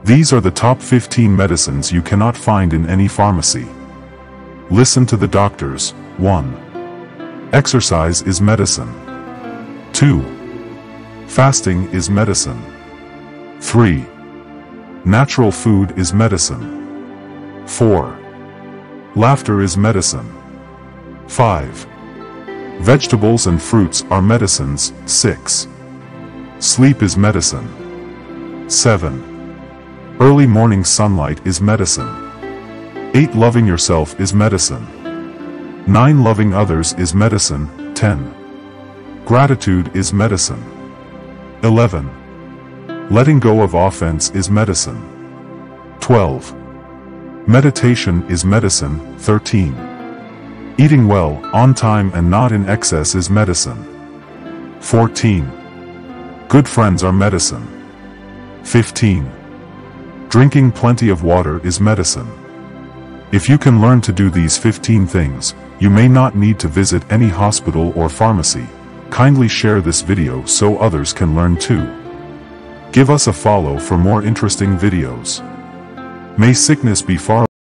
These are the top 15 medicines you cannot find in any pharmacy. Listen to the doctors. 1. Exercise is medicine. 2. Fasting is medicine. 3. Natural food is medicine. 4. Laughter is medicine. 5. Vegetables and fruits are medicines. 6. Sleep is medicine. 7. Early morning sunlight is medicine. 8. Loving yourself is medicine. 9. Loving others is medicine. 10. Gratitude is medicine. 11. Letting go of offense is medicine. 12. Meditation is medicine. 13. Eating well, on time and not in excess is medicine. 14. Good friends are medicine. 15. Drinking plenty of water is medicine. If you can learn to do these 15 things, you may not need to visit any hospital or pharmacy. Kindly share this video so others can learn too. Give us a follow for more interesting videos. May sickness be far